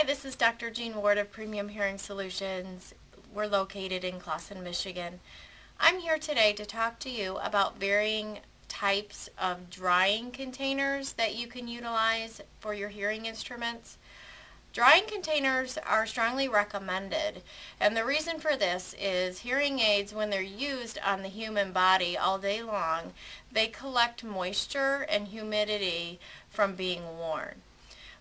Hi, this is Dr.Jeanne Ward of Premium Hearing Solutions. We're located in Clawson, Michigan. I'm here today to talk to you about varying types of drying containers that you can utilize for your hearing instruments. Drying containers are strongly recommended, and the reason for this is hearing aids, when they're used on the human body all day long, they collect moisture and humidity from being worn.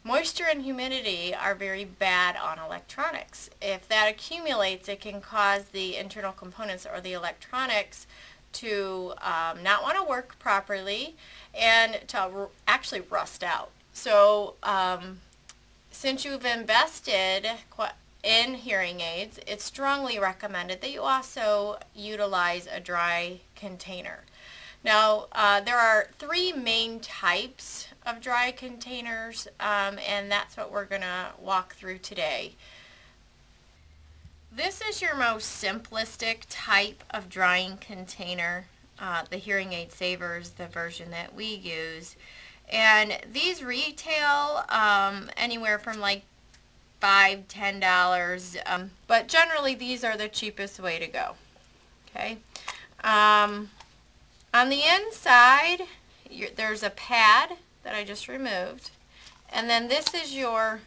Moisture and humidity are very bad on electronics. If that accumulates, it can cause the internal components or the electronics to not want to work properly and to actually rust out. So since you've invested in hearing aids, it's strongly recommended that you also utilize a dry container. Now, there are three main types of dry containers, and that's what we're going to walk through today. This is your most simplistic type of drying container, the Hearing Aid Savers, the version that we use. And these retail anywhere from like $5, $10, but generally these are the cheapest way to go. Okay. On the inside, there's a pad that I just removed, and then this is your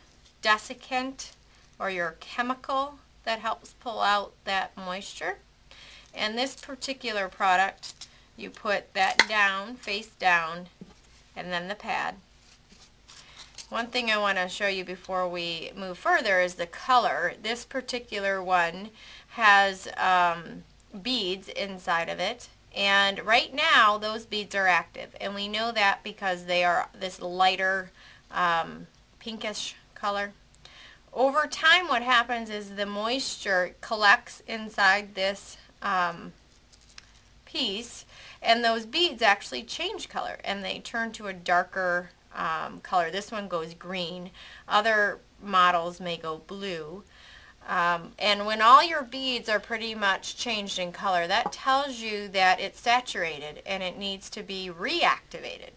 desiccant or your chemical that helps pull out that moisture. And this particular product, you put that down, face down, and then the pad. One thing I want to show you before we move further is the color. This particular one has beads inside of it. And right now, those beads are active, and we know that because they are this lighter pinkish color. Over time, what happens is the moisture collects inside this piece, and those beads actually change color, and they turn to a darker color. This one goes green. Other models may go blue. And when all your beads are pretty much changed in color, that tells you that it's saturated and it needs to be reactivated.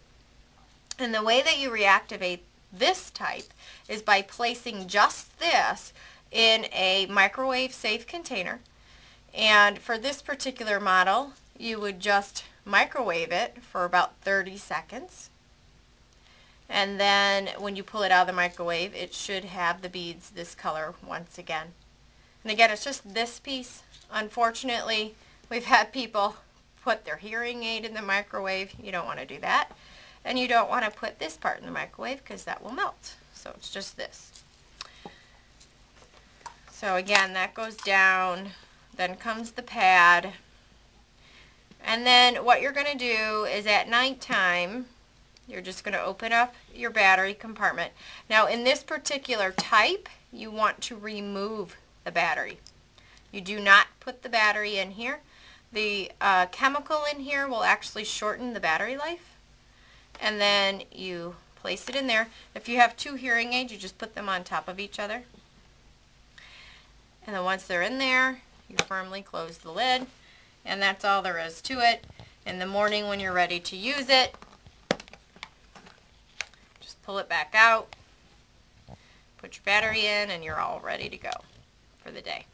And the way that you reactivate this type is by placing just this in a microwave safe container. And for this particular model, you would just microwave it for about 30 seconds. And then when you pull it out of the microwave, it should have the beads this color once again. And again, it's just this piece. Unfortunately, we've had people put their hearing aid in the microwave. You don't want to do that. And you don't want to put this part in the microwave because that will melt. So it's just this. So again, that goes down. Then comes the pad. And then what you're going to do is at nighttime, you're just going to open up your battery compartment. Now in this particular type, you want to remove the battery. You do not put the battery in here. The chemical in here will actually shorten the battery life. And then you place it in there. If you have two hearing aids, you just put them on top of each other. And then once they're in there, you firmly close the lid. And that's all there is to it. In the morning when you're ready to use it, pull it back out, put your battery in, and you're all ready to go for the day.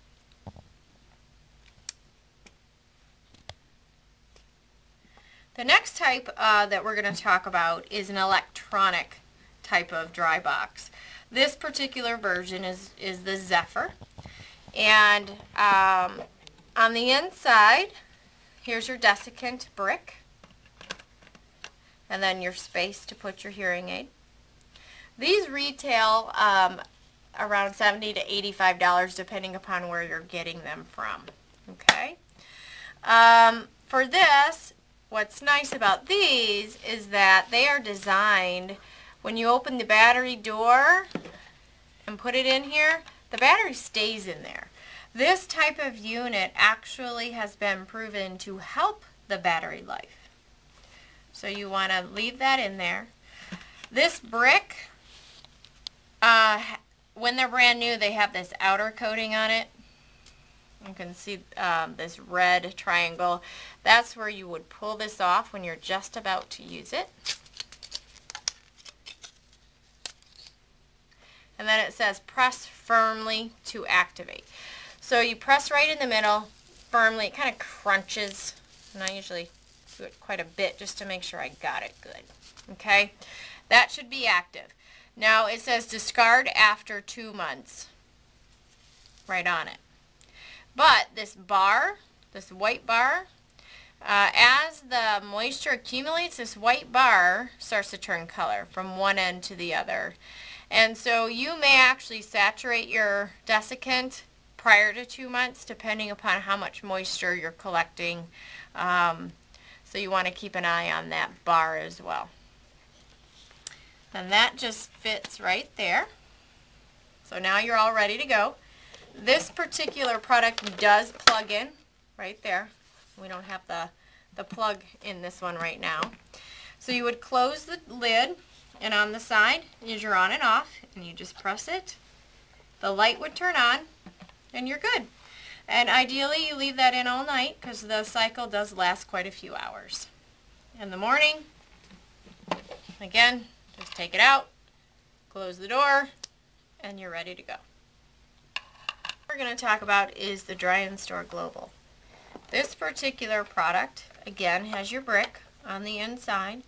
The next type that we're going to talk about is an electronic type of dry box. This particular version is the Zephyr. And on the inside, here's your desiccant brick, and then your space to put your hearing aid. These retail around $70 to $85 depending upon where you're getting them from. Okay. For this, what's nice about these is that they are designed, when you open the battery door and put it in here, the battery stays in there. This type of unit actually has been proven to help the battery life. So you want to leave that in there. This brick, when they're brand new, they have this outer coating on it. You can see this red triangle. That's where you would pull this off when you're just about to use it. and then it says press firmly to activate. So you press right in the middle firmly. It kind of crunches, and I usually do it quite a bit just to make sure I got it good. Okay, that should be active. Now it says discard after 2 months right on it. But this bar, this white bar, as the moisture accumulates, this white bar starts to turn color from one end to the other. And so you may actually saturate your desiccant prior to 2 months, depending upon how much moisture you're collecting. So you want to keep an eye on that bar as well. And that just fits right there. So now you're all ready to go. This particular product does plug in right there. We don't have the plug in this one right now. So you would close the lid, and on the side is your on and off, and you just press it. The light would turn on, and you're good. And ideally you leave that in all night because the cycle does last quite a few hours. In the morning, again, just take it out, close the door, and you're ready to go. What we're going to talk about is the Dry and Store Global. This particular product, again, has your brick on the inside,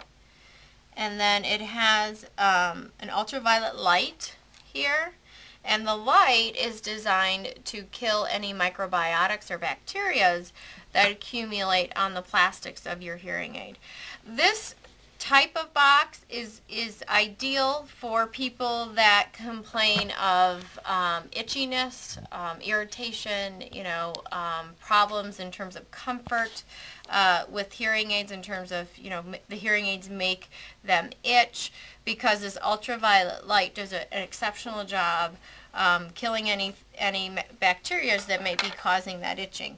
and then it has an ultraviolet light here, and the light is designed to kill any microbiotics or bacterias that accumulate on the plastics of your hearing aid. This type of box is ideal for people that complain of itchiness, irritation, problems in terms of comfort with hearing aids, in terms of, the hearing aids make them itch, because this ultraviolet light does an exceptional job killing any bacteria that may be causing that itching.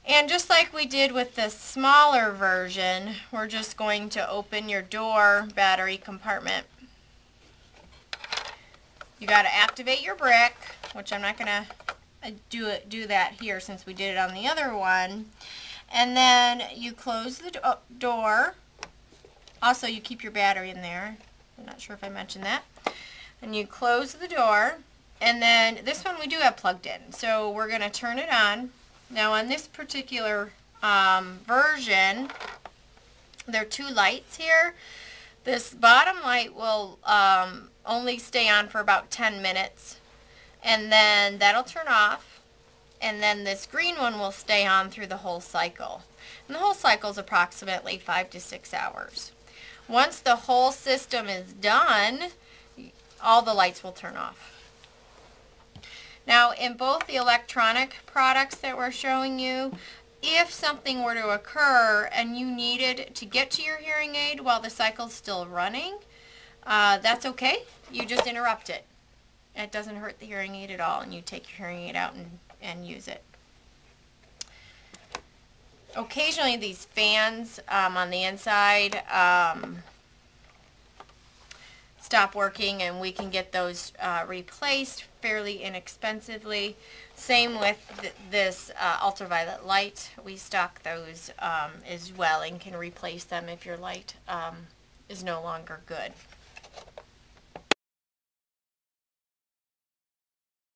And just like we did with the smaller version, we're just going to open your door battery compartment. You got to activate your brick, which I'm not going to do that here since we did it on the other one. And then you close the door. Also, you keep your battery in there. I'm not sure if I mentioned that. And you close the door. And then this one we do have plugged in. So we're going to turn it on. Now on this particular version, there are 2 lights here. This bottom light will only stay on for about 10 minutes, and then that'll turn off, and then this green one will stay on through the whole cycle. And the whole cycle is approximately 5 to 6 hours. Once the whole system is done, all the lights will turn off. Now, in both the electronic products that we're showing you, if something were to occur and you needed to get to your hearing aid while the cycle's still running, that's okay. You just interrupt it. It doesn't hurt the hearing aid at all, and you take your hearing aid out and use it. Occasionally, these fans on the inside stop working, and we can get those replaced fairly inexpensively. Same with this ultraviolet light. We stock those as well and can replace them if your light is no longer good.